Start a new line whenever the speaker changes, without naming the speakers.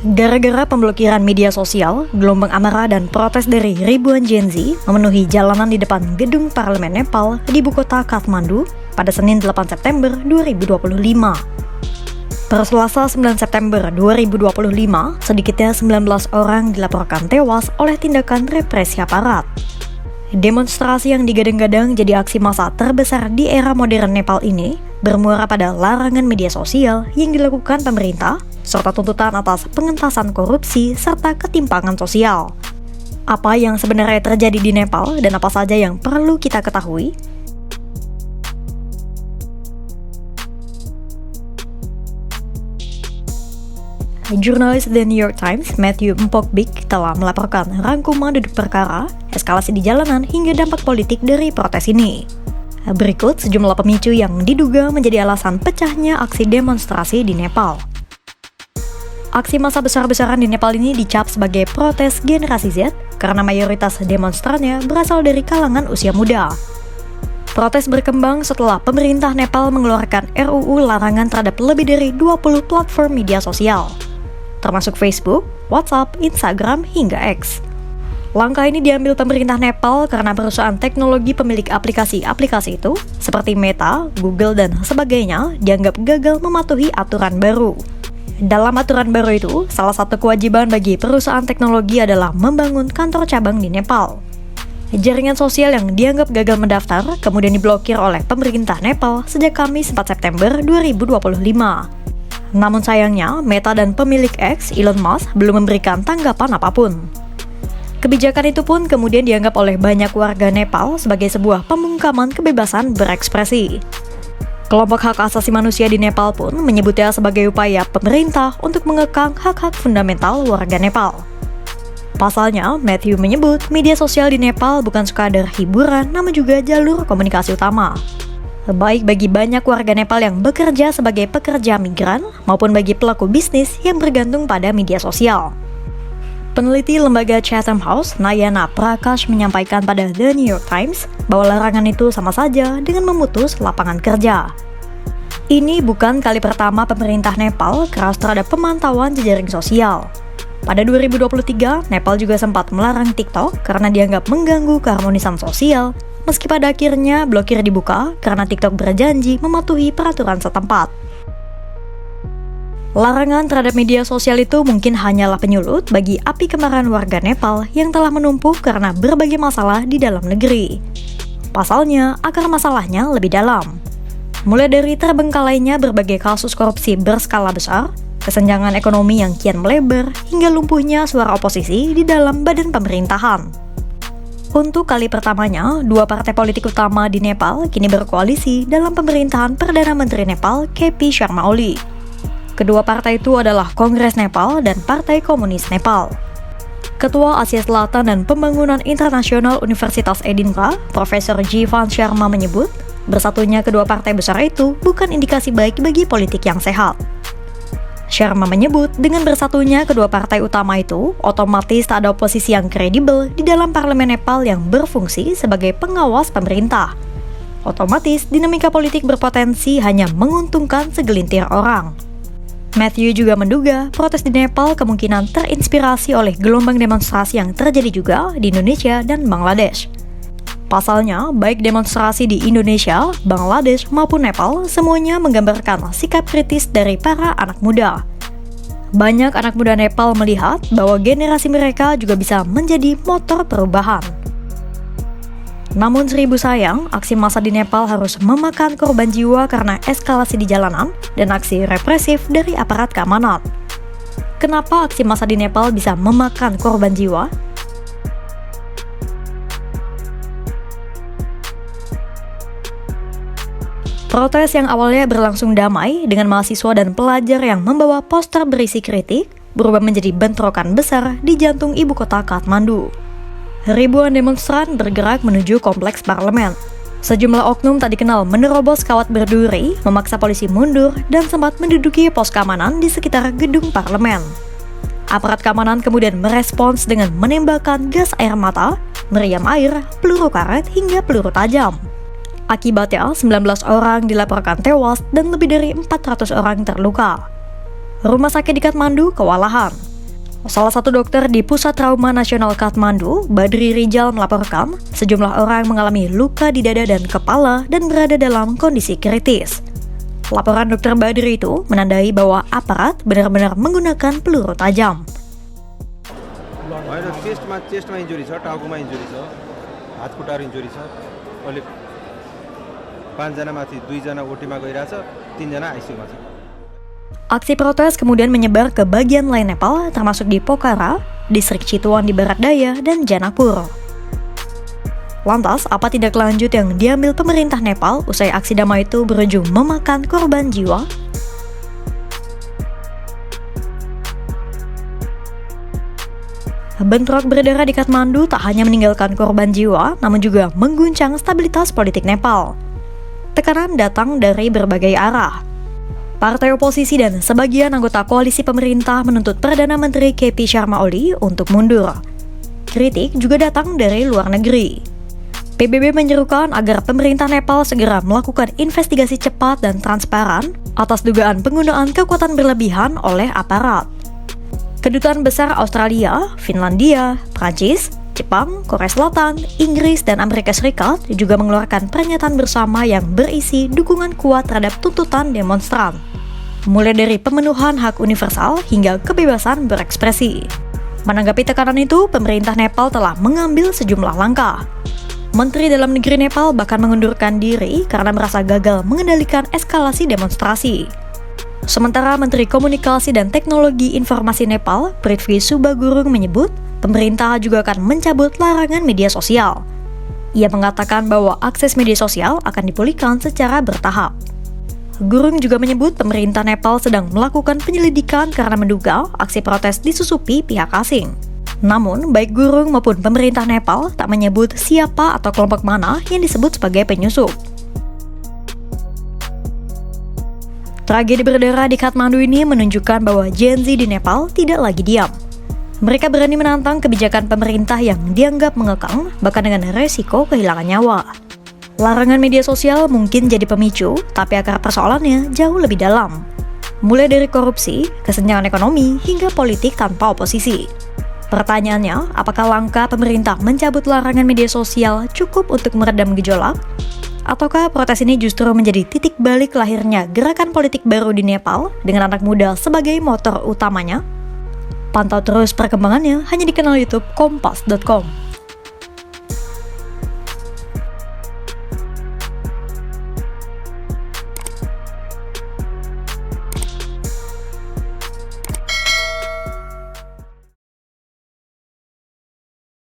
Gara-gara pemblokiran media sosial, gelombang amarah dan protes dari ribuan Gen Z memenuhi jalanan di depan gedung parlemen Nepal di ibu kota Kathmandu pada Senin 8 September 2025. Per Selasa 9 September 2025, sedikitnya 19 orang dilaporkan tewas oleh tindakan represi aparat. Demonstrasi yang digadang-gadang jadi aksi massa terbesar di era modern Nepal ini bermuara pada larangan media sosial yang dilakukan pemerintah serta tuntutan atas pengentasan korupsi serta ketimpangan sosial. Apa yang sebenarnya terjadi di Nepal dan apa saja yang perlu kita ketahui? Jurnalis The New York Times, Matthew Mpokbik, telah melaporkan rangkuman duduk perkara, eskalasi di jalanan hingga dampak politik dari protes ini. Berikut sejumlah pemicu yang diduga menjadi alasan pecahnya aksi demonstrasi di Nepal. Aksi massa besar-besaran di Nepal ini dicap sebagai protes generasi Z karena mayoritas demonstrannya berasal dari kalangan usia muda. Protes berkembang setelah pemerintah Nepal mengeluarkan RUU larangan terhadap lebih dari 20 platform media sosial, termasuk Facebook, WhatsApp, Instagram, hingga X. Langkah ini diambil pemerintah Nepal karena perusahaan teknologi pemilik aplikasi-aplikasi itu, seperti Meta, Google, dan sebagainya, dianggap gagal mematuhi aturan baru. Dalam aturan baru itu, salah satu kewajiban bagi perusahaan teknologi adalah membangun kantor cabang di Nepal. Jaringan sosial yang dianggap gagal mendaftar kemudian diblokir oleh pemerintah Nepal sejak Kamis 4 September 2025. Namun sayangnya, Meta dan pemilik X, Elon Musk, belum memberikan tanggapan apapun. Kebijakan itu pun kemudian dianggap oleh banyak warga Nepal sebagai sebuah pembungkaman kebebasan berekspresi. Kelompok hak asasi manusia di Nepal pun menyebutnya sebagai upaya pemerintah untuk mengekang hak-hak fundamental warga Nepal. Pasalnya, Matthew menyebut media sosial di Nepal bukan sekadar hiburan, namun juga jalur komunikasi utama. Baik bagi banyak warga Nepal yang bekerja sebagai pekerja migran, maupun bagi pelaku bisnis yang bergantung pada media sosial. Peneliti lembaga Chatham House, Nayana Prakash, menyampaikan pada The New York Times bahwa larangan itu sama saja dengan memutus lapangan kerja. Ini bukan kali pertama pemerintah Nepal keras terhadap pemantauan jejaring sosial. Pada 2023, Nepal juga sempat melarang TikTok karena dianggap mengganggu keharmonisan sosial, meski pada akhirnya blokir dibuka karena TikTok berjanji mematuhi peraturan setempat. Larangan terhadap media sosial itu mungkin hanyalah penyulut bagi api kemarahan warga Nepal yang telah menumpuk karena berbagai masalah di dalam negeri. Pasalnya, akar masalahnya lebih dalam. Mulai dari terbengkalainya berbagai kasus korupsi berskala besar, kesenjangan ekonomi yang kian melebar, hingga lumpuhnya suara oposisi di dalam badan pemerintahan. Untuk kali pertamanya, dua partai politik utama di Nepal kini berkoalisi dalam pemerintahan Perdana Menteri Nepal, KP Sharma Oli. Kedua partai itu adalah Kongres Nepal dan Partai Komunis Nepal. Ketua Asia Selatan dan Pembangunan Internasional Universitas Edinburgh, Profesor Jivan Sharma menyebut, bersatunya kedua partai besar itu bukan indikasi baik bagi politik yang sehat. Sharma menyebut, dengan bersatunya kedua partai utama itu, otomatis tak ada oposisi yang kredibel di dalam parlemen Nepal yang berfungsi sebagai pengawas pemerintah. Otomatis, dinamika politik berpotensi hanya menguntungkan segelintir orang. Matthew juga menduga protes di Nepal kemungkinan terinspirasi oleh gelombang demonstrasi yang terjadi juga di Indonesia dan Bangladesh. Pasalnya, baik demonstrasi di Indonesia, Bangladesh maupun Nepal semuanya menggambarkan sikap kritis dari para anak muda. Banyak anak muda Nepal melihat bahwa generasi mereka juga bisa menjadi motor perubahan. Namun seribu sayang, aksi massa di Nepal harus memakan korban jiwa karena eskalasi di jalanan dan aksi represif dari aparat keamanan. Kenapa aksi massa di Nepal bisa memakan korban jiwa? Protes yang awalnya berlangsung damai dengan mahasiswa dan pelajar yang membawa poster berisi kritik berubah menjadi bentrokan besar di jantung ibu kota Kathmandu. Ribuan demonstran bergerak menuju kompleks parlemen. Sejumlah oknum tak dikenal menerobos kawat berduri, memaksa polisi mundur, dan sempat menduduki pos keamanan di sekitar gedung parlemen. Aparat keamanan kemudian merespons dengan menembakkan gas air mata, meriam air, peluru karet, hingga peluru tajam. Akibatnya, 19 orang dilaporkan tewas dan lebih dari 400 orang terluka. Rumah sakit di Kathmandu kewalahan. Salah satu dokter di Pusat Trauma Nasional Kathmandu, Badri Rijal, melaporkan sejumlah orang mengalami luka di dada dan kepala dan berada dalam kondisi kritis. Laporan Dr. Badri itu menandai bahwa aparat benar-benar menggunakan peluru tajam.
चेस्टमा इन्जुरी छ, टाउकोमा इन्जुरी छ, हात खुट्टाहरु इन्जुरी छ। अहिले 5 जना माथि 2 जना ओटीमा गइराछ, 3 जना आइसीयूमा छ।
Aksi protes kemudian menyebar ke bagian lain Nepal, termasuk di Pokhara, distrik Chitwan di barat daya, dan Janakpur. Lantas, apa tindak lanjut yang diambil pemerintah Nepal usai aksi damai itu berujung memakan korban jiwa? Bentrok berdarah di Kathmandu tak hanya meninggalkan korban jiwa, namun juga mengguncang stabilitas politik Nepal. Tekanan datang dari berbagai arah. Partai oposisi dan sebagian anggota koalisi pemerintah menuntut Perdana Menteri KP Sharma Oli untuk mundur. Kritik juga datang dari luar negeri. PBB menyerukan agar pemerintah Nepal segera melakukan investigasi cepat dan transparan atas dugaan penggunaan kekuatan berlebihan oleh aparat. Kedutaan besar Australia, Finlandia, Prancis, Jepang, Korea Selatan, Inggris, dan Amerika Serikat juga mengeluarkan pernyataan bersama yang berisi dukungan kuat terhadap tuntutan demonstran, mulai dari pemenuhan hak universal hingga kebebasan berekspresi. Menanggapi tekanan itu, pemerintah Nepal telah mengambil sejumlah langkah. Menteri Dalam Negeri Nepal bahkan mengundurkan diri karena merasa gagal mengendalikan eskalasi demonstrasi. Sementara Menteri Komunikasi dan Teknologi Informasi Nepal, Prithvi Subagurung, menyebut pemerintah juga akan mencabut larangan media sosial. Ia mengatakan bahwa akses media sosial akan dipulihkan secara bertahap. Gurung juga menyebut pemerintah Nepal sedang melakukan penyelidikan karena menduga aksi protes disusupi pihak asing. Namun, baik Gurung maupun pemerintah Nepal tak menyebut siapa atau kelompok mana yang disebut sebagai penyusup. Tragedi berdarah di Kathmandu ini menunjukkan bahwa Gen Z di Nepal tidak lagi diam. Mereka berani menantang kebijakan pemerintah yang dianggap mengekang, bahkan dengan resiko kehilangan nyawa. Larangan media sosial mungkin jadi pemicu, tapi akar persoalannya jauh lebih dalam. Mulai dari korupsi, kesenjangan ekonomi, hingga politik tanpa oposisi. Pertanyaannya, apakah langkah pemerintah mencabut larangan media sosial cukup untuk meredam gejolak? Ataukah protes ini justru menjadi titik balik lahirnya gerakan politik baru di Nepal dengan anak muda sebagai motor utamanya? Pantau terus perkembangannya hanya di kanal YouTube Kompas.com.